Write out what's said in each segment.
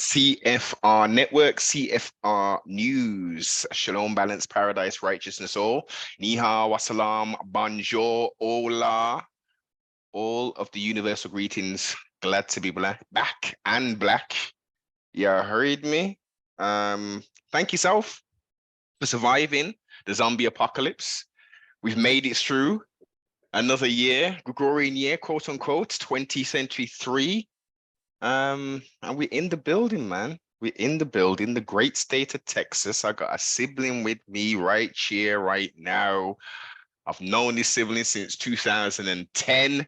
CFR Network, CFR News, Shalom, Balance, Paradise, Righteousness, all. Ni hao, wassalam, bonjour, hola, all of the universal greetings. Glad to be back and black. You heard me. Thank yourself for surviving the zombie apocalypse. We've made it through another year, Gregorian year, quote unquote, 20th century 3. And we're in the building, man. We're in the building, the great state of Texas. I got a sibling with me right here, right now. I've known this sibling since 2010.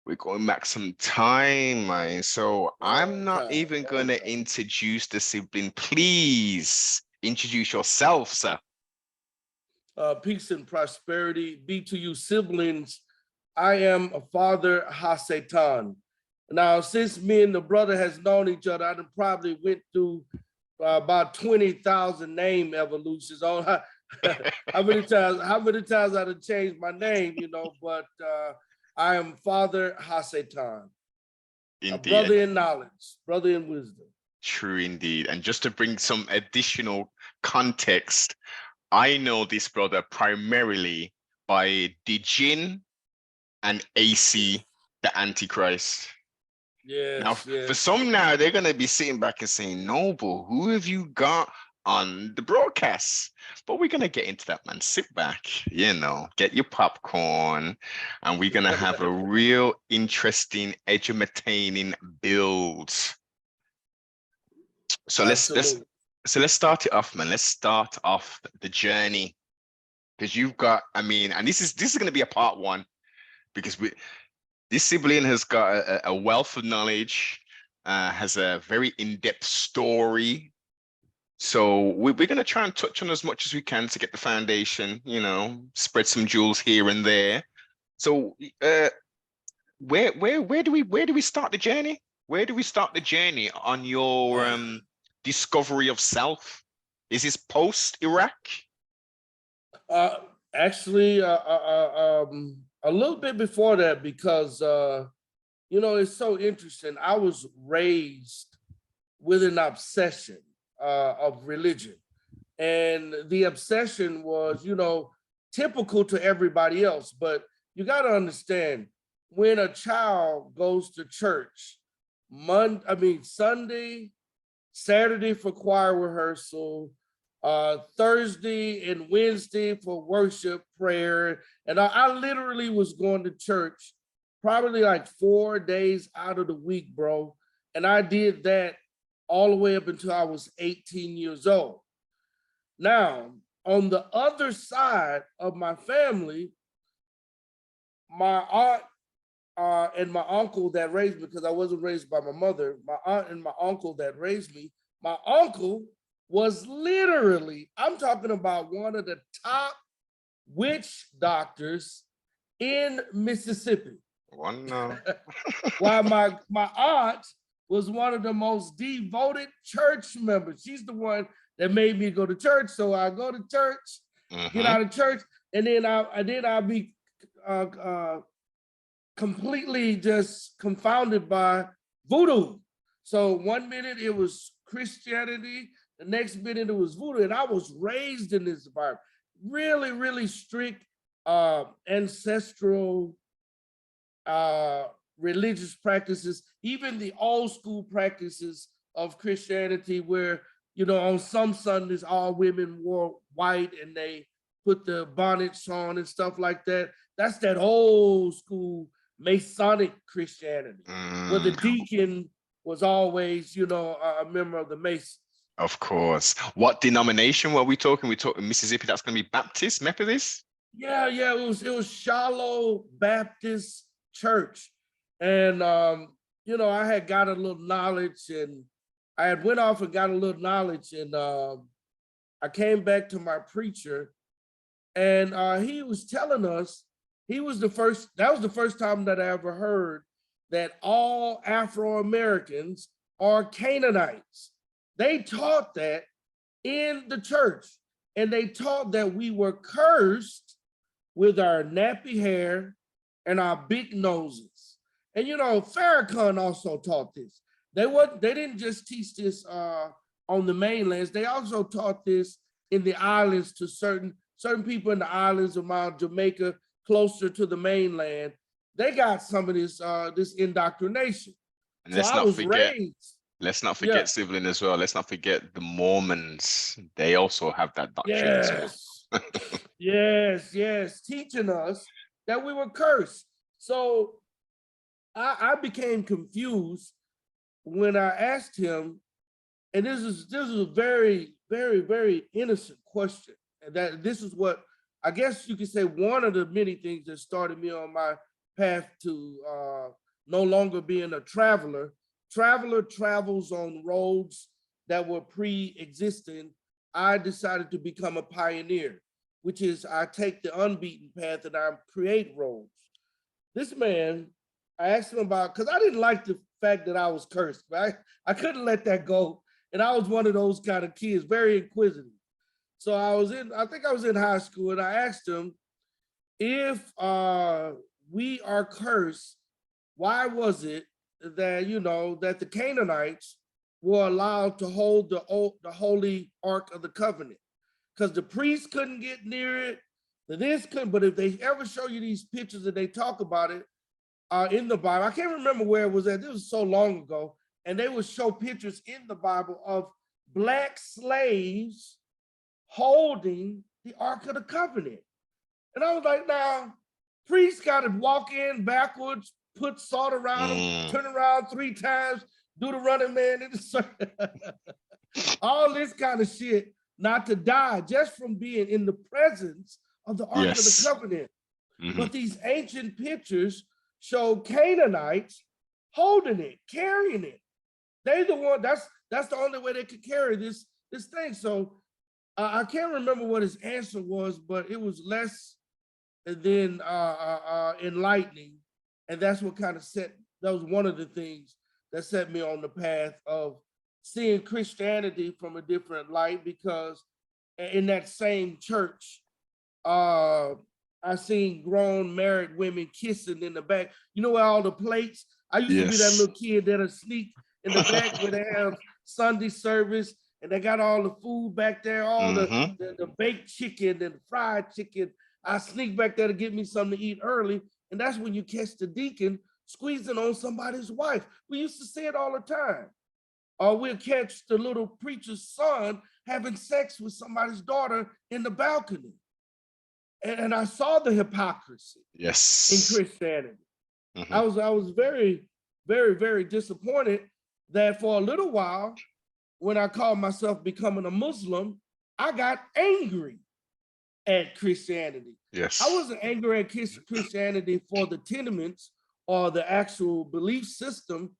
We're going back some time, man. So I'm not even going to introduce the sibling. Please introduce yourself, sir. Peace and prosperity be to you, siblings. I am a father, Ha-Satan. Now, since me and the brother has known each other, I probably went through about 20,000 name evolutions on how many times I have changed my name, but I am Father Ha-Satan, a brother in knowledge, brother in wisdom. True indeed. And just to bring some additional context, I know this brother primarily by Dijin and AC, the Antichrist. Yes. For some now, they're going to be sitting back and saying, Noble, who have you got on the broadcast? But we're going to get into that, man. Sit back, get your popcorn, and we're going to have a real interesting, edumatating build. So let's start it off, man. Let's start off the journey, because you've got, and this is going to be a part one, because this sibling has got a wealth of knowledge, has a very in-depth story. So we're going to try and touch on as much as we can to get the foundation, spread some jewels here and there. So where do we start the journey? Where do we start the journey on your discovery of self? Is this post-Iraq? Actually, a little bit before that, because, it's so interesting. I was raised with an obsession of religion. And the obsession was, typical to everybody else. But you got to understand, when a child goes to church, Sunday, Saturday for choir rehearsal, Thursday and Wednesday for worship, prayer. And I literally was going to church probably like 4 days out of the week, bro. And I did that all the way up until I was 18 years old. Now, on the other side of my family, my aunt and my uncle that raised me, because I wasn't raised by my mother, my aunt and my uncle that raised me, my uncle was literally, I'm talking about one of the top witch doctors in Mississippi. While my aunt was one of the most devoted church members. She's the one that made me go to church. So I go to church, get out of church, and then I'll be completely just confounded by voodoo. So 1 minute it was Christianity, the next minute it was voodoo, and I was raised in this environment. Really, really strict ancestral religious practices, even the old school practices of Christianity, where, on some Sundays, all women wore white and they put the bonnets on and stuff like that. That's that old school Masonic Christianity, where the deacon was always, a member of the Masons. Of course. What denomination were we talking? We talking Mississippi. That's going to be Baptist, Methodist? Yeah. It was Shiloh Baptist Church. And, I had got a little knowledge, and I had went off and got a little knowledge, and I came back to my preacher, and he was telling us, that was the first time that I ever heard that all Afro-Americans are Canaanites. They taught that in the church, and they taught that we were cursed with our nappy hair and our big noses. And Farrakhan also taught this. They didn't just teach this on the mainlands. They also taught this in the islands to certain people in the islands around Jamaica, closer to the mainland. They got some of this indoctrination. And So I was raised. let's not Yeah. forget sibling as well. Let's not forget the Mormons. They also have that doctrine as well. Yes. Yes. Teaching us that we were cursed. So I became confused when I asked him, and this is a very, very, very innocent question. And that this is what I guess you could say one of the many things that started me on my path to no longer being a traveler. Traveler travels on roads that were pre-existing. I decided to become a pioneer, which is I take the unbeaten path and I create roads. This man, I asked him about, because I didn't like the fact that I was cursed, right? I couldn't let that go. And I was one of those kind of kids, very inquisitive. So I think I was in high school, and I asked him, if we are cursed, why was it that, that the Canaanites were allowed to hold the Holy Ark of the Covenant? Because the priests couldn't get near it, this couldn't, but if they ever show you these pictures and they talk about it in the Bible, I can't remember where it was at, this was so long ago, and they would show pictures in the Bible of Black slaves holding the Ark of the Covenant. And I was like, now, priests got to walk in backwards, put salt around them, turn around 3 times, do the running man in the circle. All this kind of shit, not to die just from being in the presence of the Ark of the Covenant. But these ancient pictures show Canaanites holding it, carrying it. They the one, that's the only way they could carry this thing. So I can't remember what his answer was, but it was less than enlightening. And that's what kind of that was one of the things that set me on the path of seeing Christianity from a different light, because in that same church, I seen grown married women kissing in the back. You know where all the plates? I used to be that little kid that'll sneak in the back where they have Sunday service and they got all the food back there, all the baked chicken and fried chicken. I sneak back there to get me something to eat early. And that's when you catch the deacon squeezing on somebody's wife. We used to see it all the time. Or we'll catch the little preacher's son having sex with somebody's daughter in the balcony. And I saw the hypocrisy in Christianity. I was very, very, very disappointed that for a little while, when I called myself becoming a Muslim, I got angry at Christianity. I wasn't angry at Christianity for the tenements or the actual belief system.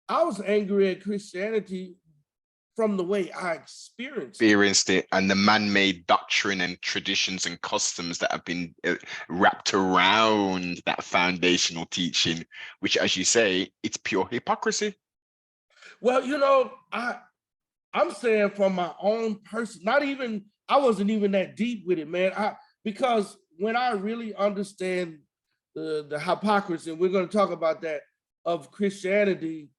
I was angry at Christianity from the way I experienced it, and the man-made doctrine and traditions and customs that have been wrapped around that foundational teaching, which, as you say, it's pure hypocrisy. Well, I'm saying from my own person, I wasn't even that deep with it, man. Because when I really understand the hypocrisy, and we're going to talk about that, of Christianity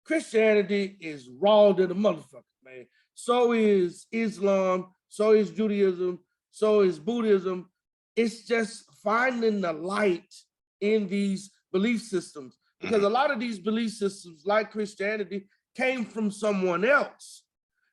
is raw to the motherfucker, man. So is Islam, so is Judaism, so is Buddhism. It's just finding the light in these belief systems, because a lot of these belief systems, like Christianity, came from someone else.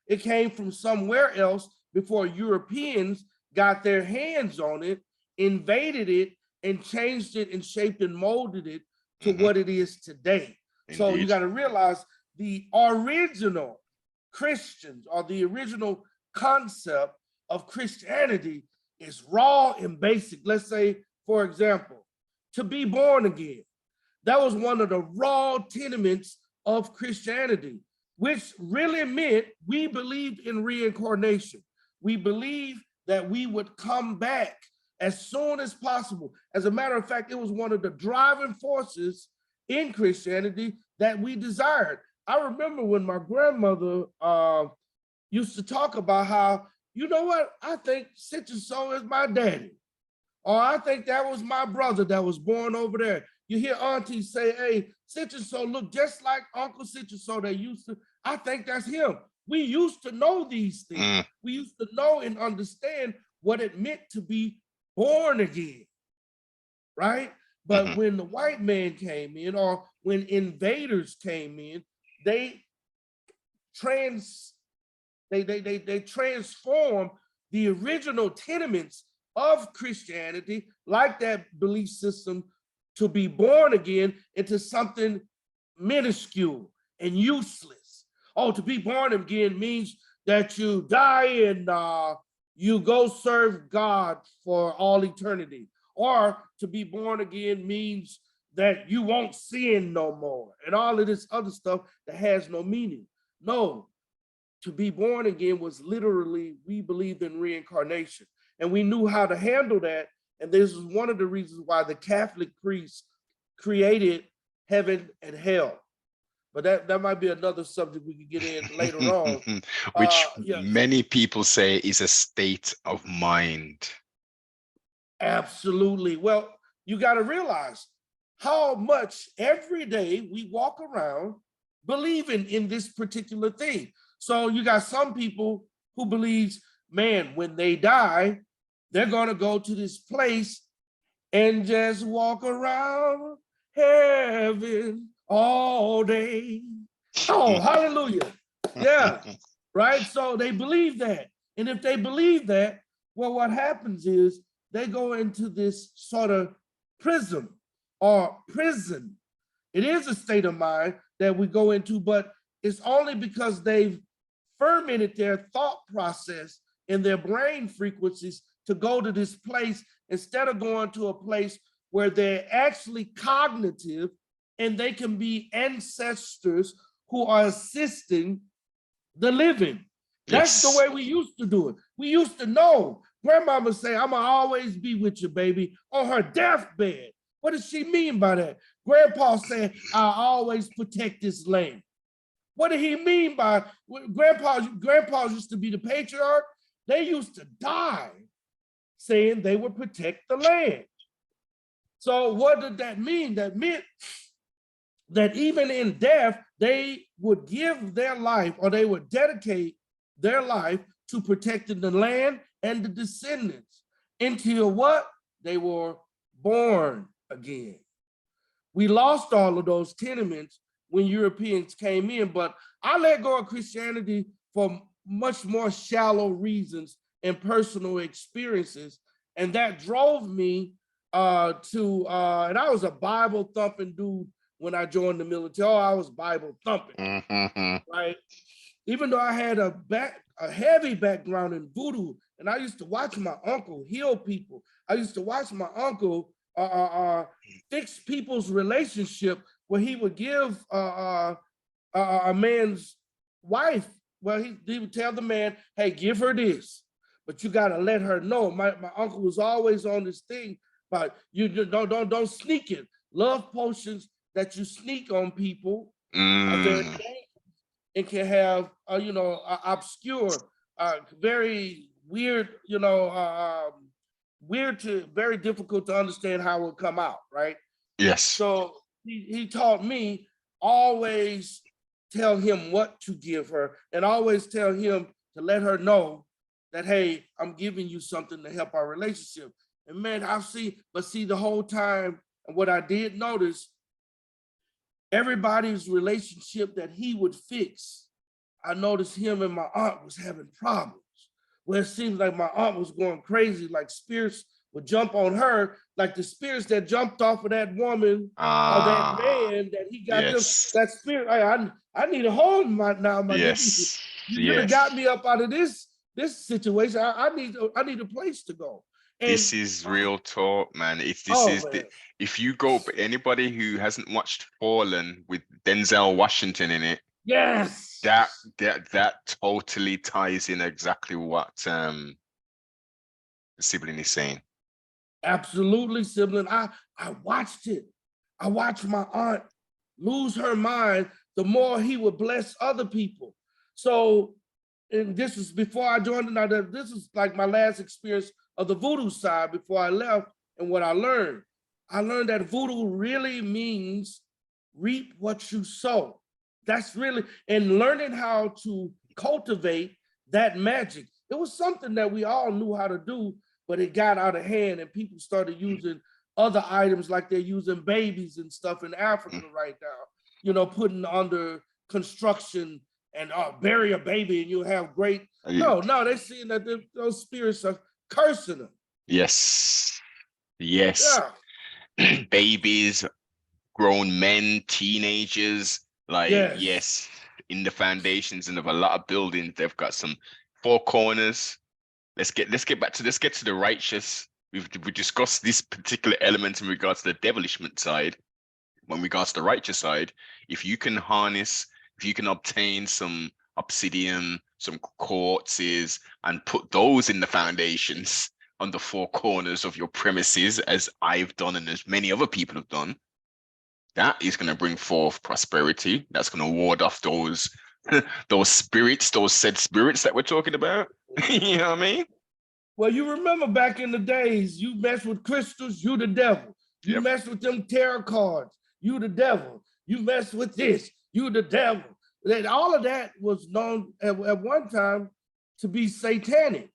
It came from somewhere else before Europeans got their hands on it, invaded it, and changed it and shaped and molded it to what it is today. Indeed. So you got to realize the original Christians, or the original concept of Christianity, is raw and basic. Let's say, for example, to be born again. That was one of the raw tenements of Christianity, which really meant we believed in reincarnation. We believed that we would come back as soon as possible. As a matter of fact, it was one of the driving forces in Christianity that we desired. I remember when my grandmother used to talk about how, you know what, I think such and so is my daddy. Or I think that was my brother that was born over there. You hear aunties say, hey, such and so look just like Uncle such and so they used to. I think that's him. We used to know these things. We used to know and understand what it meant to be born again, right? But when the white man came in, or when invaders came in, they transform the original tenements of Christianity, like that belief system, to be born again, into something minuscule and useless. Oh, to be born again means that you die and you go serve God for all eternity. Or to be born again means that you won't sin no more, and all of this other stuff that has no meaning. No, to be born again was literally, we believed in reincarnation, and we knew how to handle that. And this is one of the reasons why the Catholic priests created heaven and hell. But that might be another subject we could get in later on. Which Yeah, many people say is a state of mind. absolutely. Well, you got to realize how much every day we walk around believing in this particular thing. So you got some people who believes, man, when they die, they're going to go to this place and just walk around heaven all day. Oh, hallelujah. Yeah, right? So they believe that. And if they believe that, well, what happens is they go into this sort of prism or prison. It is a state of mind that we go into, but it's only because they've fermented their thought process and their brain frequencies to go to this place, instead of going to a place where they're actually cognitive and they can be ancestors who are assisting the living. That's the way we used to do it. We used to know. Grandmama say, I'm gonna always be with you, baby, on her deathbed. What does she mean by that? Grandpa saying, I'll always protect this land. What did he mean by grandpas used to be the patriarch? They used to die saying they would protect the land. So what did that mean? That meant that even in death, they would give their life, or they would dedicate their life to protecting the land and the descendants until what? They were born again. We lost all of those tenements when Europeans came in, but I let go of Christianity for much more shallow reasons and personal experiences. And that drove me and I was a Bible thumping dude when I joined the military. Oh, I was Bible thumping, right? Even though I had a heavy background in voodoo, and I used to watch my uncle heal people. I used to watch my uncle fix people's relationship, where he would give a man's wife, well, he would tell the man, hey, give her this, but you got to let her know. My uncle was always on this thing, but you don't sneak it. Love potions that you sneak on people are very dangerous and can have obscure, very weird, weird to very difficult to understand how it will come out, right? Yes. So he taught me, always tell him what to give her, and always tell him to let her know that, hey, I'm giving you something to help our relationship. And man, but see, the whole time, and what I did notice, everybody's relationship that he would fix, I noticed him and my aunt was having problems, where it seems like my aunt was going crazy, like spirits would jump on her, like the spirits that jumped off of that woman or that man that he got them, that spirit. I need a home now, my nigga. You really got me up out of this situation. I need a place to go. And this is real talk, man. If you go, anybody who hasn't watched Fallen with Denzel Washington in it, yes, that totally ties in exactly what the sibling is saying. Absolutely, sibling. I watched it. I watched my aunt lose her mind the more he would bless other people. So, and this is before I joined. Now, this is like my last experience of the voodoo side before I left, and what I learned. I learned that voodoo really means reap what you sow. That's really, and learning how to cultivate that magic. It was something that we all knew how to do, but it got out of hand and people started using other items like they're using babies and stuff in Africa right now, putting under construction and bury a baby and you'll have great. No, they're seeing that those spirits are cursing them. Yes. Yes. Yeah. Babies, grown men, teenagers, like, Yes. yes, in the foundations and of a lot of buildings, they've got some four corners. Let's get to the righteous. We discussed this particular element in regards to the devilishment side. When regards to the righteous side, if you can obtain some obsidian, some quartzes, and put those in the foundations on the four corners of your premises, as I've done and as many other people have done, that is going to bring forth prosperity. That's going to ward off those those spirits, those said spirits that we're talking about. You know what I mean? Well, you remember back in the days, you mess with crystals, you the devil. You mess with them tarot cards, you the devil. You mess with this, you the devil. All of that was known at one time to be satanic,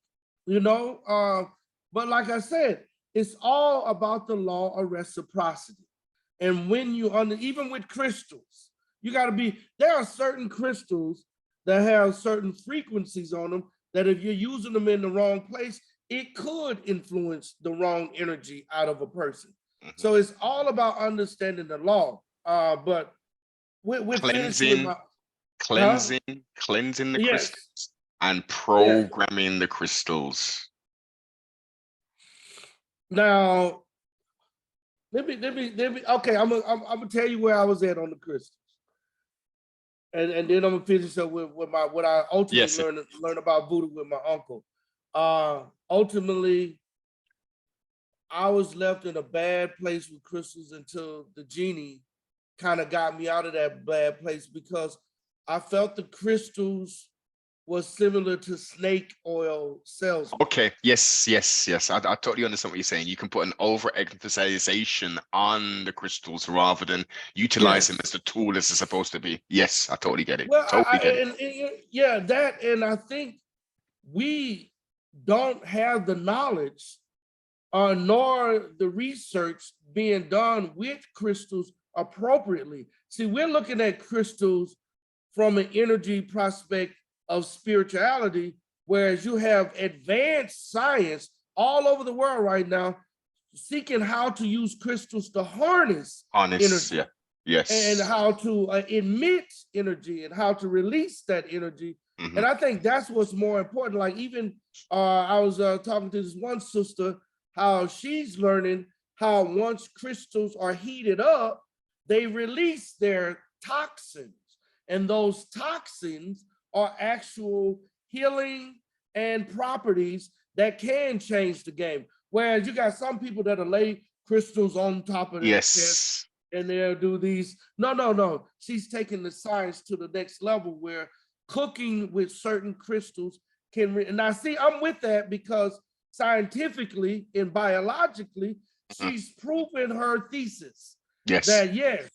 But like I said, it's all about the law of reciprocity. And when even with crystals, there are certain crystals that have certain frequencies on them that if you're using them in the wrong place, it could influence the wrong energy out of a person. So it's all about understanding the law. But with cleansing the crystals and programming the crystals. Now, let me. Okay, I'm gonna tell you where I was at on the crystals, and then I'm gonna finish up with what I ultimately learned about voodoo with my uncle. Ultimately, I was left in a bad place with crystals until the genie kind of got me out of that bad place because I felt the crystals was similar to snake oil salesmen. Okay, yes. I totally understand what you're saying. You can put an overemphasization on the crystals rather than utilize them as the tool as it's supposed to be. Yes, I totally get it. Well, totally get it. That, and I think we don't have the knowledge nor the research being done with crystals appropriately. See, we're looking at crystals from an energy prospect of spirituality, whereas you have advanced science all over the world right now seeking how to use crystals to harness energy. Yeah. Yes. And how to emit energy and how to release that energy. And I think that's what's more important. Like even I was talking to this one sister, how she's learning how once crystals are heated up, they release their toxins. And those toxins are actual healing and properties that can change the game. Whereas you got some people that lay crystals on top of their chest and they'll do these. No. She's taking the science to the next level where cooking with certain crystals can, and I see I'm with that because scientifically and biologically, she's proven her thesis that yes,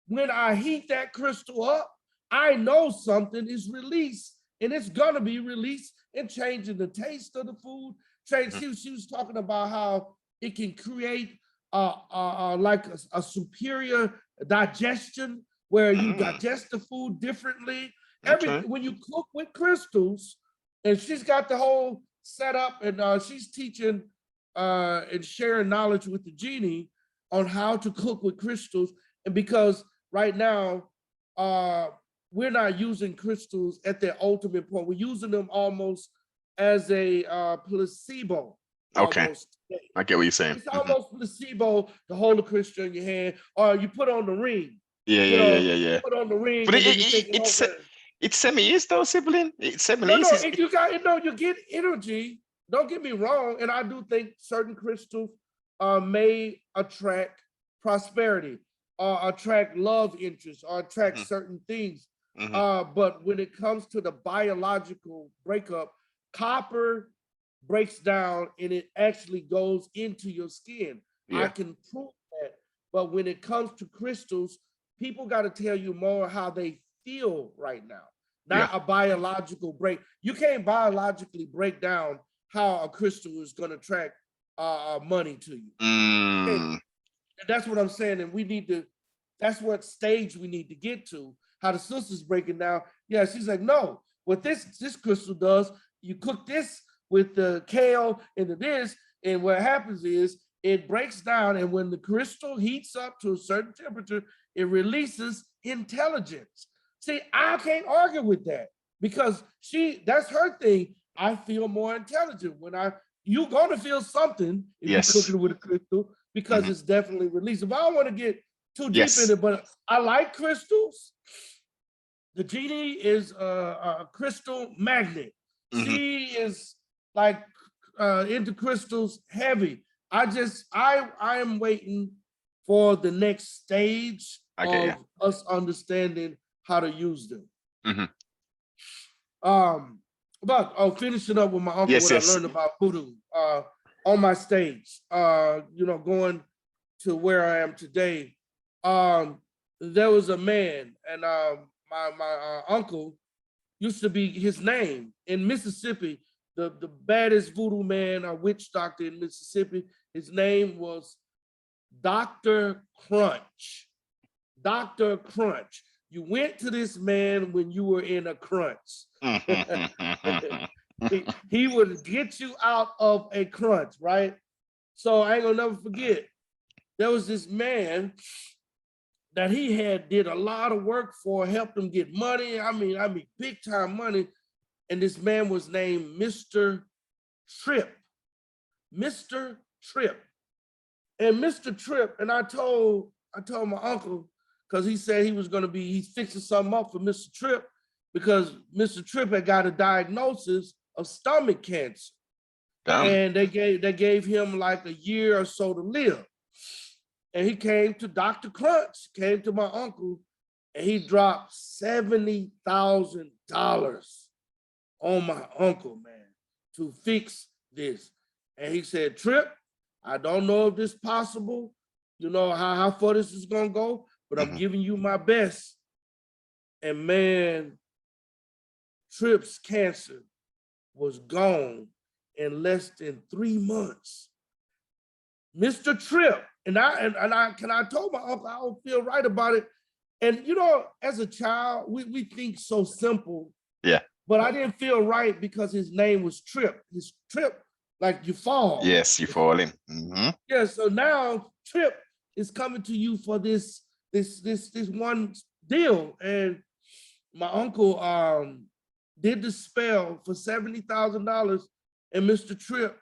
when I heat that crystal up, I know something is released and it's gonna be released and changing the taste of the food. She was talking about how it can create like a superior digestion where you digest the food differently. When you cook with crystals, and she's got the whole setup, and she's teaching and sharing knowledge with the genie on how to cook with crystals. And because right now, we're not using crystals at their ultimate point. We're using them almost as a placebo. Almost. I get what you're saying. It's almost placebo to hold a crystal in your hand, or you put on the ring. Yeah. Put on the ring. But it's semi-is though, sibling. It's semi-is. You get energy. Don't get me wrong, and I do think certain crystals may attract prosperity, or attract love interest, or attract certain things. But when it comes to the biological breakup, copper breaks down and it actually goes into your skin. I can prove But when it comes to crystals, people got to tell you more how they feel right now, not a biological break. You can't biologically break down how a crystal is going to attract money to you. And that's what I'm saying. And we need to, that's what stage we need to get to. How the sister's breaking down. Yeah, she's like, no, what this crystal does, you cook this with the kale into this, and what happens is it breaks down, and when the crystal heats up to a certain temperature, it releases intelligence. See, I can't argue with that because that's her thing. I feel more intelligent when you're gonna feel something if you're cooking with a crystal because it's definitely releasing. But I don't want to get too deep in it, but I like crystals. The genie is a crystal magnet. She is like into crystals heavy. I am waiting for the next stage of us understanding how to use them. But finishing up with my uncle, I learned about voodoo on my stage, going to where I am today. There was a man, and my uncle used to be his name in Mississippi, the baddest voodoo man or witch doctor in Mississippi. His name was Dr. Crunch. Dr. Crunch. You went to this man when you were in a crunch. He would get you out of a crunch, right? So I ain't gonna never forget. There was this man that he did a lot of work for, helped him get money. I mean, big time money. And this man was named Mr. Tripp. Mr. Tripp. And Mr. Tripp, and I told my uncle, because he said he's fixing something up for Mr. Tripp, because Mr. Tripp had got a diagnosis of stomach cancer. Damn. And they gave him like a year or so to live. And he came to Dr. Crunch, came to my uncle, and he dropped $70,000 on my uncle, man, to fix this. And he said, Tripp, I don't know if this is possible, how far this is gonna go, but I'm giving you my best. And man, Tripp's cancer was gone in less than 3 months. Mr. Tripp, and I told my uncle I don't feel right about it. And as a child, we think so simple. Yeah. But I didn't feel right because his name was Tripp. His Tripp, like you fall. Yes, you falling. Yeah. So now Tripp is coming to you for this one deal, and my uncle did the spell for $70,000, and Mr. Tripp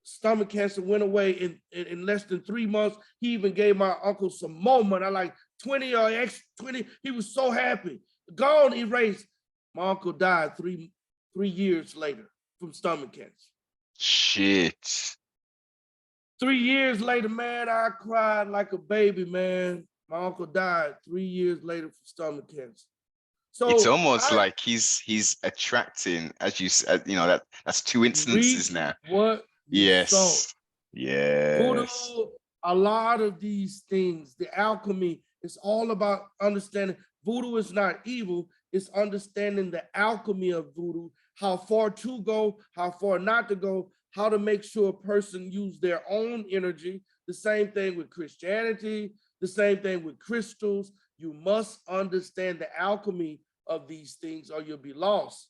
stomach cancer went away in less than 3 months. He even gave my uncle some more money, like 20 or extra 20. He was so happy. Gone, erased. My uncle died three years later from stomach cancer. Shit. 3 years later, man, I cried like a baby, man. My uncle died 3 years later from stomach cancer. So it's almost like he's attracting, as you said, that's two instances now. What? Yes. Yes. Voodoo, a lot of these things, the alchemy, it's all about understanding. Voodoo is not evil. It's understanding the alchemy of voodoo, how far to go, how far not to go, how to make sure a person use their own energy. The same thing with Christianity, the same thing with crystals. You must understand the alchemy of these things or you'll be lost.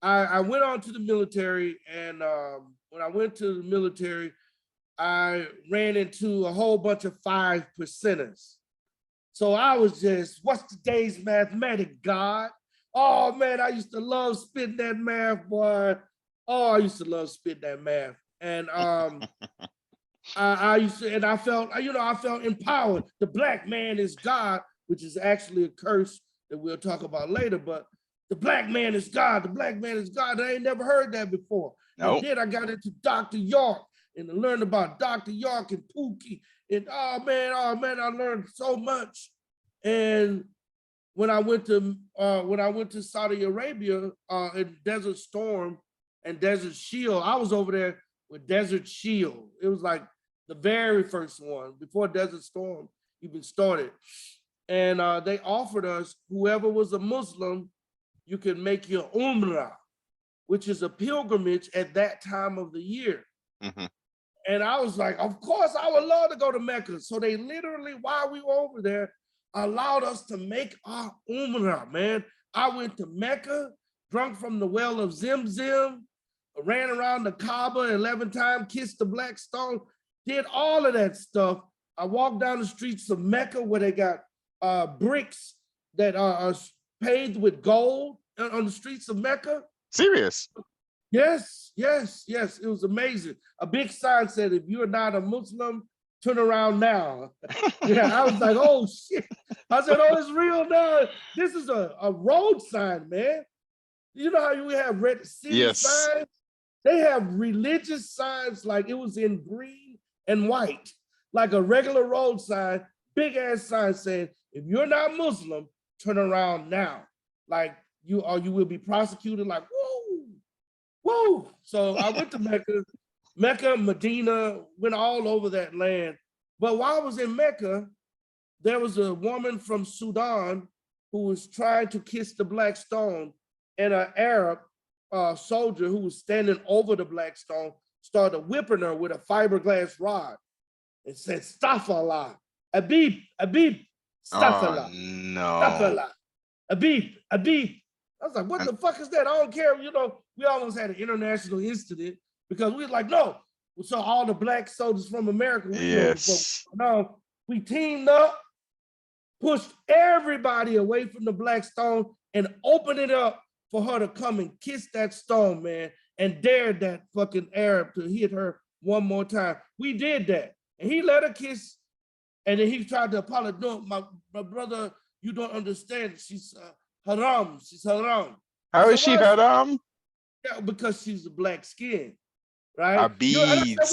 I went on to the military, and when I went to the military, I ran into a whole bunch of 5%ers. So I was just, what's today's mathematic, God? Oh man, I used to love spitting that math, boy. Oh, I used to love spitting that math. And I used to, and I felt, I felt empowered. The black man is God, which is actually a curse that we'll talk about later, but the black man is God. The black man is God. I ain't never heard that before. Nope. And then I got into Dr. York and I learned about Dr. York and Pookie. And oh man, I learned so much. And when I went to Saudi Arabia in Desert Storm and Desert Shield, I was over there with Desert Shield. It was like the very first one, before Desert Storm even started. And they offered us, whoever was a Muslim, you could make your Umrah, which is a pilgrimage at that time of the year. Mm-hmm. And I was like, of course, I would love to go to Mecca. So they literally, while we were over there, allowed us to make our Umrah, man. I went to Mecca, drunk from the well of Zim, ran around the Kaaba 11 times, kissed the black stone, did all of that stuff. I walked down the streets of Mecca where they got bricks that are paved with gold on the streets of Mecca. Serious? Yes. It was amazing. A big sign said, if you're not a Muslim, turn around now. Yeah, I was like, oh shit. I said, oh, it's real now. This is a road sign, man. You know how we have red city signs? They have religious signs, like it was in green and white, like a regular road sign, big ass sign saying, if you're not Muslim, turn around now. Like you will be prosecuted, like, whoa. So I went to Mecca, Medina, went all over that land. But while I was in Mecca, there was a woman from Sudan who was trying to kiss the black stone, and an Arab soldier who was standing over the black stone started whipping her with a fiberglass rod and said, Astaghfirullah, Habib, Astaghfirullah, no. Astaghfirullah, Habib. I was like, what the fuck is that? I don't care. You know, we almost had an international incident because we were like, no. So all the black soldiers from America, we teamed up, pushed everybody away from the black stone and opened it up for her to come and kiss that stone, man, and dared that fucking Arab to hit her one more time. We did that. And he let her kiss, and then he tried to apologize. No, my brother, you don't understand. She's haram. She's haram. How is she haram? Yeah, because she's a black skin, right? Abibs.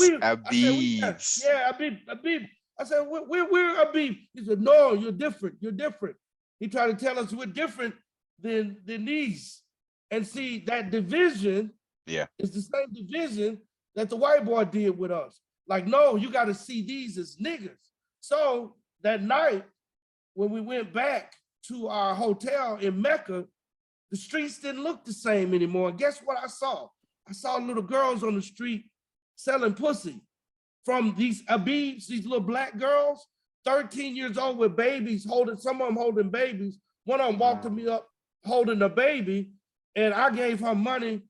Yeah, Abib. I said, we're Abib. He said, no, you're different. He tried to tell us we're different than these. And see, that division is the same division that the white boy did with us. Like, no, you got to see these as niggas. So that night, when we went back to our hotel in Mecca, the streets didn't look the same anymore. And guess what I saw? I saw little girls on the street selling pussy from these Abibs, these little black girls, 13 years old with babies, some of them holding babies. One of them walked to me up holding a baby, and I gave her money.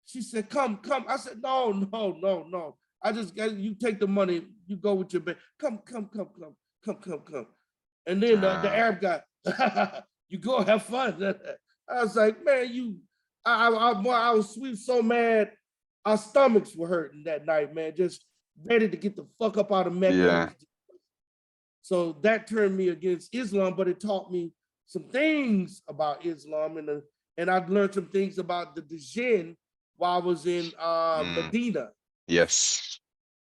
She said, come. I said, no. I just got you take the money, you go with your baby. Come. And then the Arab guy, you go have fun. I was like, man, I was so mad. Our stomachs were hurting that night, man. Just ready to get the fuck up out of Mecca. Yeah. So that turned me against Islam, but it taught me some things about Islam, and I've learned some things about the Djinn while I was in Medina. Yes.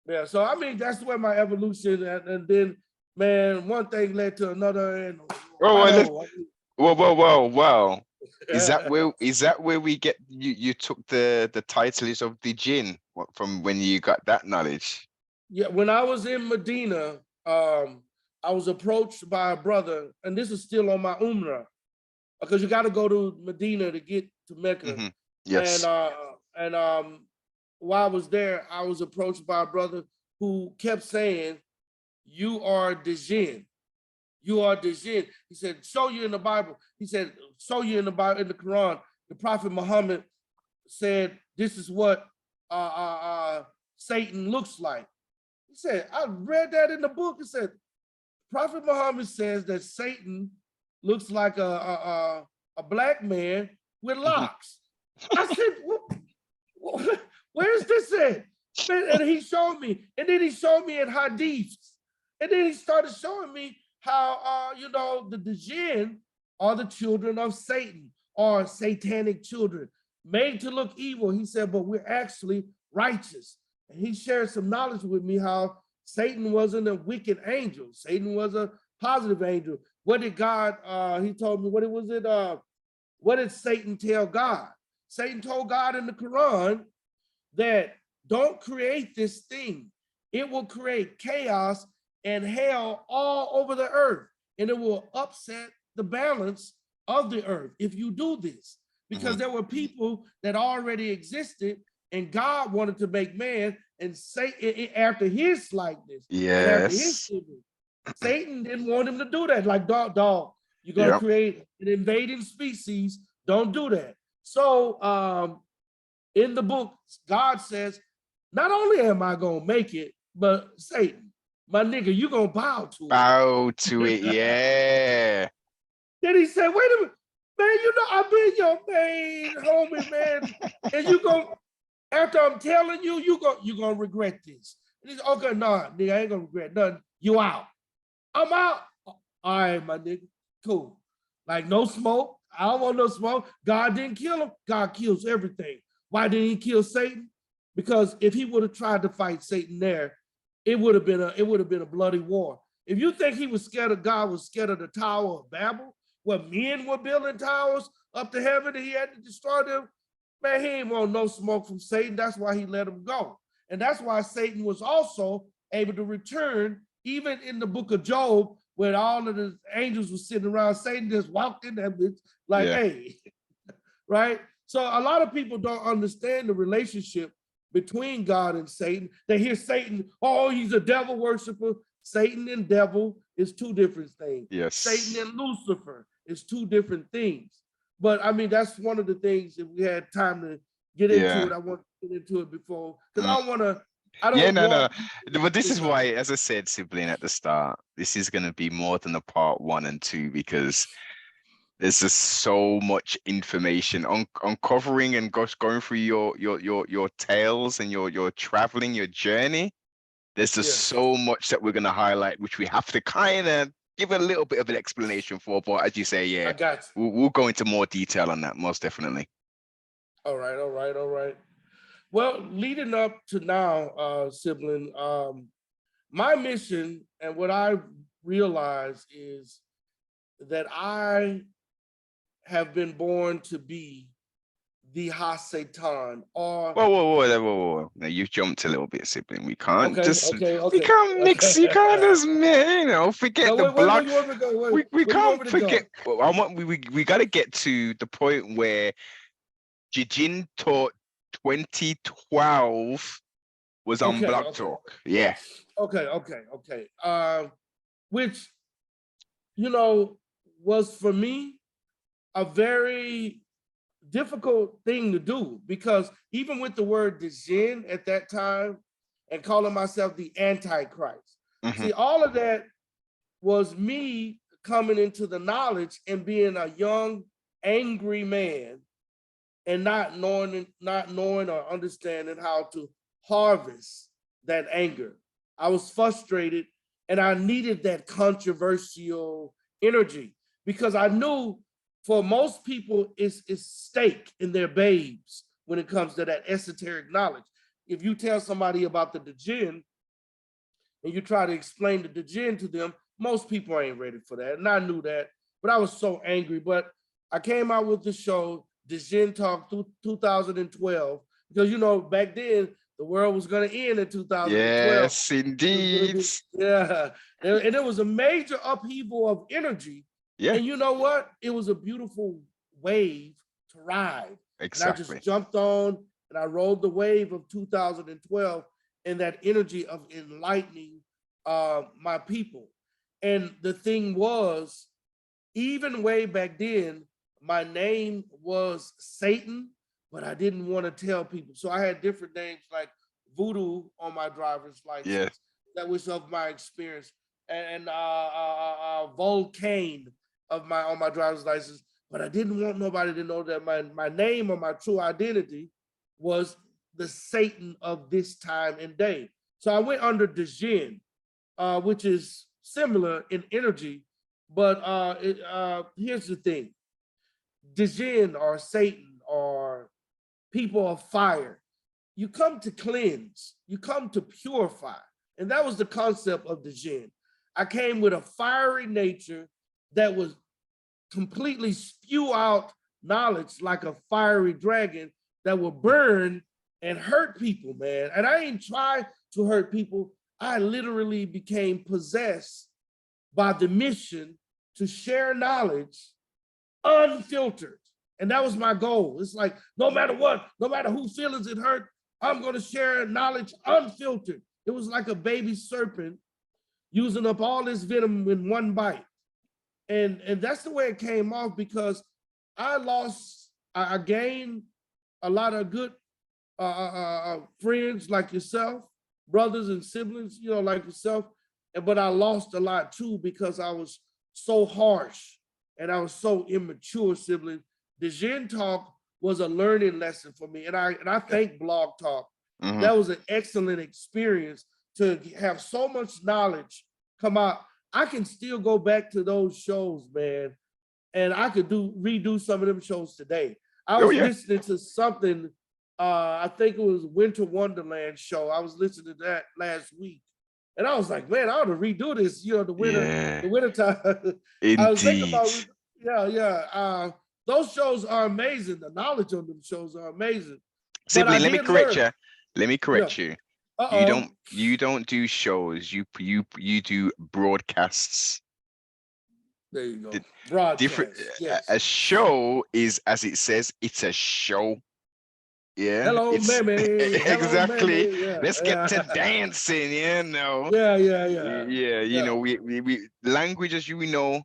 Yeah, so I mean, that's where my evolution, and then, man, one thing led to another. And Whoa. Is that where we get you took the titles of the Jinn from when you got that knowledge? Yeah, when I was in Medina, I was approached by a brother, and this is still on my Umrah, because you got to go to Medina to get to Mecca. Mm-hmm. Yes. And while I was there, I was approached by a brother who kept saying, you are the Jinn. You are the Jinn. He said, show you in the Bible. He said, show you in the Bible, in the Quran. The Prophet Muhammad said, this is what Satan looks like. He said, I read that in the book. It said, Prophet Muhammad says that Satan looks like a black man with locks. I said, where's this at? And he showed me, and then he showed me in hadiths. And then he started showing me how, the Jinn are the children of Satan, or satanic children, made to look evil. He said, but we're actually righteous. And he shared some knowledge with me how Satan wasn't a wicked angel. Satan was a positive angel. What did God, he told me, what did Satan tell God? Satan told God in the Quran that don't create this thing. it will create chaos and hell all over the earth, and it will upset the balance of the earth if you do this, because there were people that already existed, and God wanted to make man and say after his likeness and after his Yes. image. Satan didn't want him to do that. Like, dog, you're gonna Yep. create an invading species. Don't do that. So in the book, God says, not only am I gonna make it, but Satan, my nigga, you gonna bow to Bow to it. it. Yeah. Then he said, wait a minute, man, you know, I've been your main homie, man. And you gonna, after I'm telling you, you gonna regret this. And he's okay, nah, nigga, I ain't gonna regret nothing. You out. I'm out. All right, my nigga. Cool. Like, no smoke. I don't want no smoke. God didn't kill him. God kills everything. Why didn't he kill Satan? Because if he would have tried to fight Satan there, it would have been a bloody war. If you think he was scared of God, was scared of the Tower of Babel, where men were building towers up to heaven and he had to destroy them, man, he ain't want no smoke from Satan. That's why he let him go. And that's why Satan was also able to return, even in the book of Job, when all of the angels were sitting around, Satan just walked in that bitch like, Yeah. hey, right? So a lot of people don't understand the relationship between God and Satan. They hear Satan, oh, he's a devil worshiper. Satan and devil is two different things. Yes. Satan and Lucifer is two different things. But I mean, that's one of the things, if we had time to get into it, I want to get into it before, because I don't want to, I don't no. want. But this is why, as I said, sibling at the start, this is going to be more than a part 1 and 2, because there's just so much information uncovering and going through your tales and your traveling, your journey. There's just so much that we're going to highlight, which we have to kind of give a little bit of an explanation for. But as you say, I got you. we'll go into more detail on that, most definitely. All right. Well, leading up to now, sibling, my mission and what I realize is that I have been born to be the Ha-Satan, or Whoa. Now you've jumped a little bit, sibling. We can't we can't mix, you can't just, forget No, the where blood. you want me to go? We Where you want can't me to go? forget. We got to get to the point where Jijin taught 2012 was on Blog Talk. Yeah. Okay. Which, was for me a very difficult thing to do, because even with the word Dijin at that time and calling myself the Antichrist, see, all of that was me coming into the knowledge and being a young, angry man and not knowing or understanding how to harvest that anger. I was frustrated and I needed that controversial energy, because I knew for most people it's steak in their babes when it comes to that esoteric knowledge. If you tell somebody about the Dijin and you try to explain the Dijin to them, most people ain't ready for that. And I knew that, but I was so angry. But I came out with the show, Dijin Talk, through 2012, because, back then, the world was going to end in 2012. Yes, indeed. Yeah. And it was a major upheaval of energy. Yeah. And you know what? It was a beautiful wave to ride. Exactly. And I just jumped on and I rode the wave of 2012 and that energy of enlightening my people. And the thing was, even way back then, my name was Satan, but I didn't want to tell people. So I had different names like Voodoo on my driver's license. Yeah. That was of my experience. And Volcane on my driver's license. But I didn't want nobody to know that my name or my true identity was the Satan of this time and day. So I went under Dijin, which is similar in energy, but here's the thing. Dijin or Satan or people of fire, you come to cleanse, you come to purify. And that was the concept of Dijin. I came with a fiery nature that was completely spew out knowledge like a fiery dragon that will burn and hurt people, man. And I ain't try to hurt people. I literally became possessed by the mission to share knowledge unfiltered. And that was my goal. It's like, no matter what, no matter who feelings it hurt, I'm going to share knowledge unfiltered. It was like a baby serpent using up all this venom in one bite. And that's the way it came off, because I gained a lot of good friends like yourself, brothers and siblings, like yourself. But I lost a lot too, because I was so harsh and I was so immature, sibling. The Gen Talk was a learning lesson for me. And I thank Blog Talk. Mhm. That was an excellent experience to have so much knowledge come out. I can still go back to those shows, man, and I could redo some of them shows today. I Oh was yeah. listening to something, I think it was Winter Wonderland show. I was listening to that last week. And I was like, man, I ought to redo this, the Yeah. winter time. I was thinking Indeed. about, yeah. Those shows are amazing. The knowledge on them shows are amazing. But I Sibling, let me did correct learn. you. Let me Yeah. correct you. Uh-oh. You don't do shows. You do broadcasts. There you go. The different Broadcast. a Yes. show is, as it says, it's a show. Yeah, Hello, it's Mammy. Hello, exactly. Mammy. Yeah. Let's get to Yeah. dancing. Yeah, yeah, yeah. Yeah. Yeah. We language, as you know,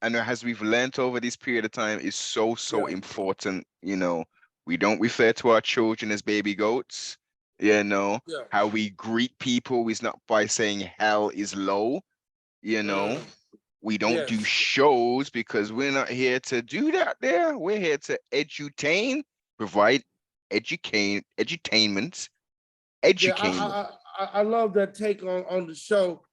and as we've learned over this period of time, is so Yeah. important. We don't refer to our children as baby goats. Yeah. How we greet people is not by saying hell is low. You know, Mm, we don't do yes. shows because we're not here to do that there. We're here to edutain, provide edutainment, Yeah, educate. I love that take on the show.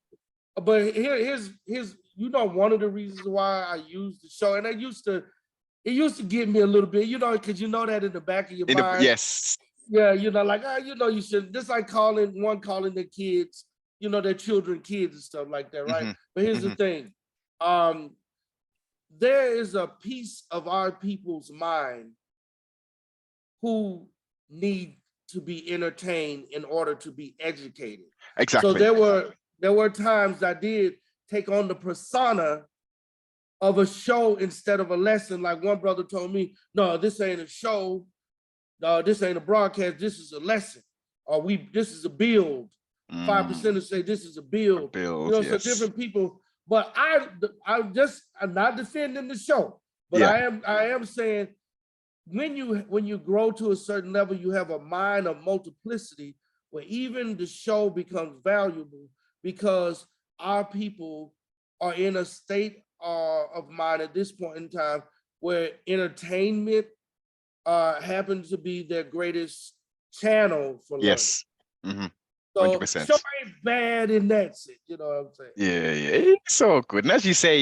But here's one of the reasons why I use the show, and it used to get me a little bit, because that in the back of your In the mind. yes. Yeah, like, you should, just like calling their kids, their children kids and stuff like that, right? Hmm. But here's the Hmm. thing. Um, there is a piece of our people's mind who need to be entertained in order to be educated. So Exactly. there were times I did take on the persona of a show instead of a lesson. Like one brother told me, no, this ain't a show. No, this ain't a broadcast. This is a lesson. Or this is a build. 5% say this is a build. Build, So yes. different people. But I'm not defending the show, but Yeah. I am saying when you grow to a certain level, you have a mind of multiplicity where even the show becomes valuable, because our people are in a state of mind at this point in time where entertainment happens to be their greatest channel for learning. Yes. Hmm. So show 100%. ain't bad in that sense, you know what I'm saying? Yeah. It's so good. And as you say,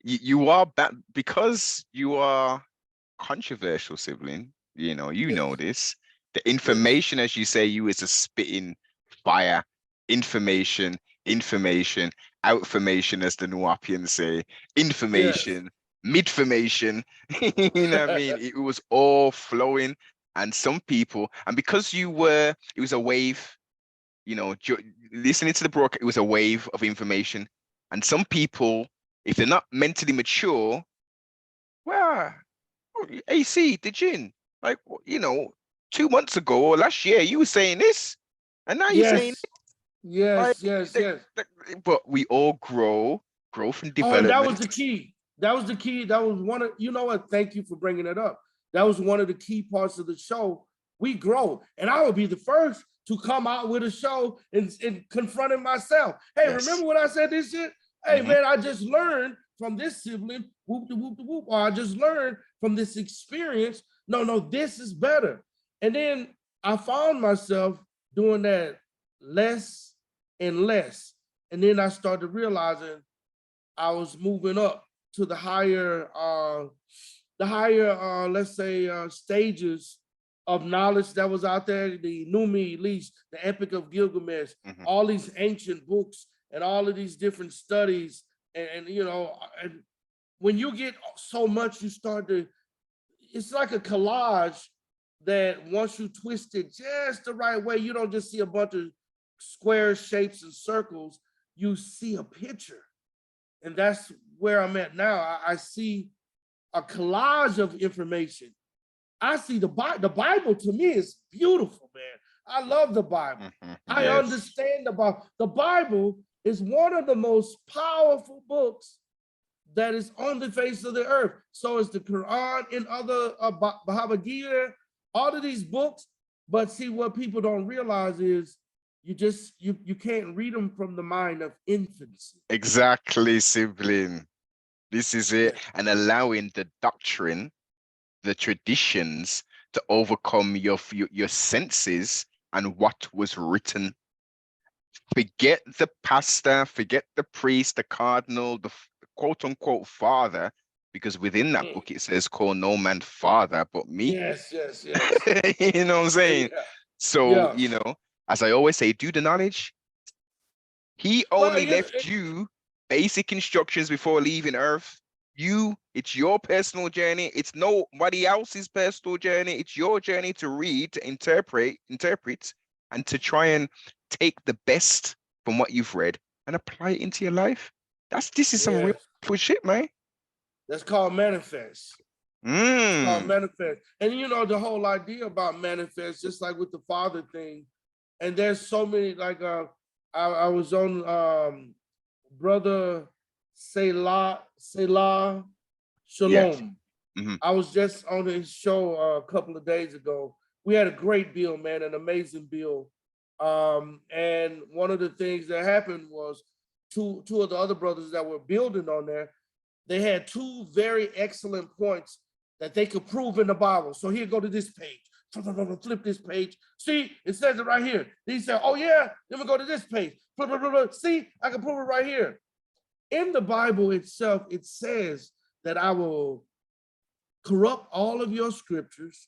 you are back because you are controversial, sibling. You know Yes, this. The yes, information, as you say, you is a spitting fire. Information, outformation, as the Nuapians say, yes. information, midformation. You know what I mean? It was all flowing. And some people, and because it was a wave, listening to the broadcast, it was a wave of information. And some people, if they're not mentally mature, well, AC, the gin, like, 2 months ago or last year, you were saying this, and now you're saying Yes, like, yes, yes, yes. but we all growth and Oh, and that was development. the key. That was the key. That was one of, what? Thank you for bringing it up. That was one of the key parts of the show. We grow. And I would be the first to come out with a show and confronting myself. Hey, Yes. remember when I said this shit? Hey, Hmm. man, I just learned from this sibling, whoop de whoop de whoop, or I just learned from this experience. No, this is better. And then I found myself doing that less and less. And then I started realizing I was moving up to the higher, let's say, stages of knowledge that was out there, the Numi Elish, the Epic of Gilgamesh, Hmm. all these ancient books and all of these different studies. And when you get so much, it's like a collage that once you twist it just the right way, you don't just see a bunch of squares, shapes, and circles, you see a picture. And that's where I'm at now. I see a collage of information. I see the Bible. The Bible to me is beautiful, man. I love the Bible. I Yes. understand the Bible. The Bible is one of the most powerful books that is on the face of the earth. So is the Quran and other Bhagavad Gita, all of these books. But see, what people don't realize is you can't read them from the mind of infancy. Exactly, sibling. This is it. Yeah. And allowing the doctrine, the traditions to overcome your senses and what was written. Forget the pastor, forget the priest, the cardinal, the quote unquote father, because within that book it says, call no man father but me. Yes. You know what I'm saying? Yeah. So, Yeah. you know, as I always say, do the knowledge. He Well, only left you basic instructions before leaving Earth. It's your personal journey. It's nobody else's personal journey. It's your journey to read, to interpret, and to try and take the best from what you've read and apply it into your life. This is some real shit, man. That's called manifest. It's called manifest. And you know, the whole idea about manifest, just like with the father thing, and there's so many, like I was on brother Selah Shalom. Yes. I was just on his show a couple of days ago. We had a great bill, man, an amazing bill. And one of the things that happened was two of the other brothers that were building on there, they had two very excellent points that they could prove in the Bible. So here, go to this page. Flip this page. See, it says it right here. He said, oh yeah, then we go to this page. See, I can prove it right here. In the Bible itself, it says that I will corrupt all of your scriptures.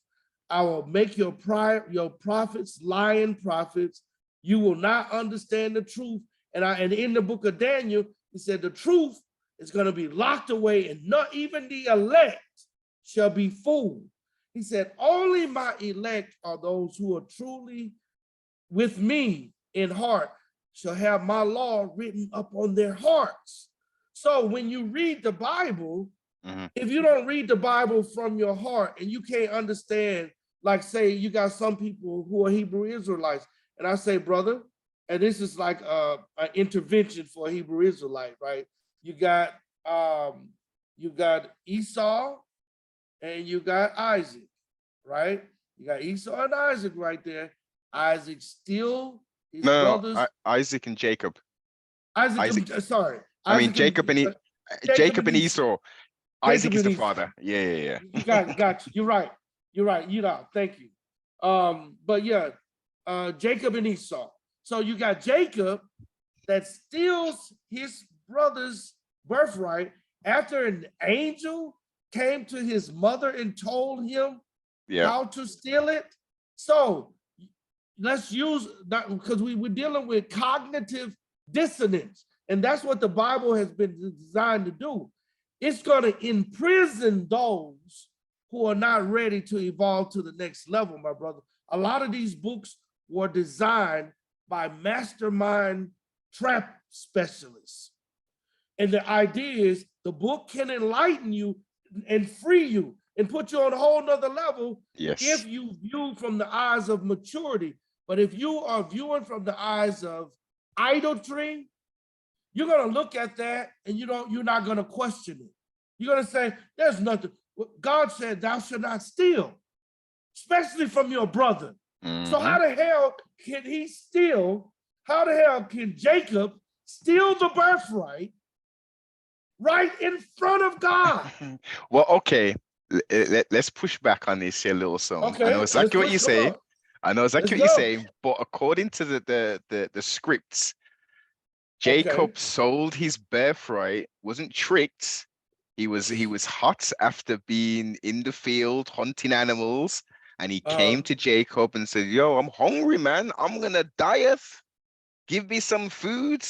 I will make your prophets lying prophets. You will not understand the truth. And in the book of Daniel, he said the truth is going to be locked away, and not even the elect shall be fooled. He said, only my elect are those who are truly with me in heart, shall have my law written up on their hearts. So when you read the Bible, if you don't read the Bible from your heart and you can't understand, like say you got some people who are Hebrew Israelites, and I say, brother, and this is like an intervention for a Hebrew Israelite, right? You got Esau and you got Isaac, right? You got Esau and Isaac right there. Isaac still his brothers. Isaac and Jacob. Isaac. I mean Jacob and Esau. Isaac is the father. Yeah. You got you. You're right. You know, thank you. But yeah, Jacob and Esau. So you got Jacob that steals his brother's birthright after an angel came to his mother and told him how to steal it. So let's use that, because we're dealing with cognitive dissonance, and that's what the Bible has been designed to do. It's going to imprison those who are not ready to evolve to the next level, my brother. A lot of these books were designed by mastermind trap specialists. And the idea is the book can enlighten you and free you and put you on a whole nother level if you view from the eyes of maturity. But if you are viewing from the eyes of idolatry, you're going to look at that and you're not going to question it. You're going to say, there's nothing. God said, thou shalt not steal, especially from your brother. So how the hell can he steal? How the hell can Jacob steal the birthright right in front of God? Well, okay. Let's push back on this here, little son. Okay, I know exactly what you're saying. But according to the scripts, Jacob sold his birthright, wasn't tricked. He was hot after being in the field hunting animals, and he came to Jacob and said, yo, I'm hungry, man. I'm gonna diet. Give me some food.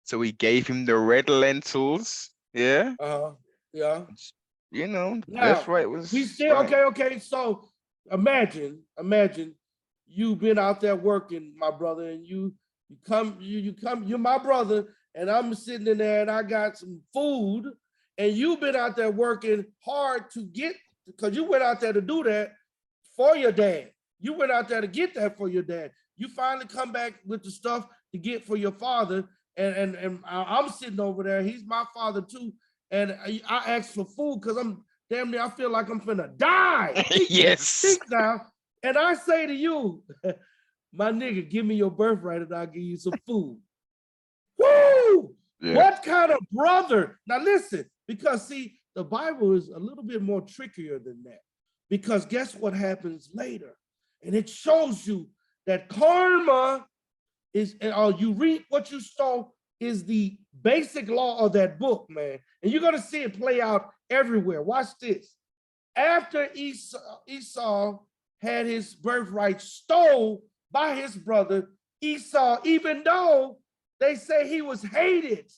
So he gave him the red lentils. Yeah. Yeah. You know, now, birthright was we still okay. So imagine you've been out there working, my brother, and you you're my brother, and I'm sitting in there and I got some food, and you've been out there working hard to get, because you went out there to do that for your dad. You went out there to get that for your dad. You finally come back with the stuff to get for your father, and I'm sitting over there. He's my father too, and I asked for food because I'm damn near, I feel like I'm finna die. Yes. Now, and I say to you, my nigga, give me your birthright and I'll give you some food. Woo! Yeah. What kind of brother? Now listen, because see, the Bible is a little bit more trickier than that. Because guess what happens later? And it shows you that karma is, you reap what you sow, is the basic law of that book, man. And you're gonna see it play out everywhere. Watch this. After Esau had his birthright stole by his brother Esau, even though they say he was hated,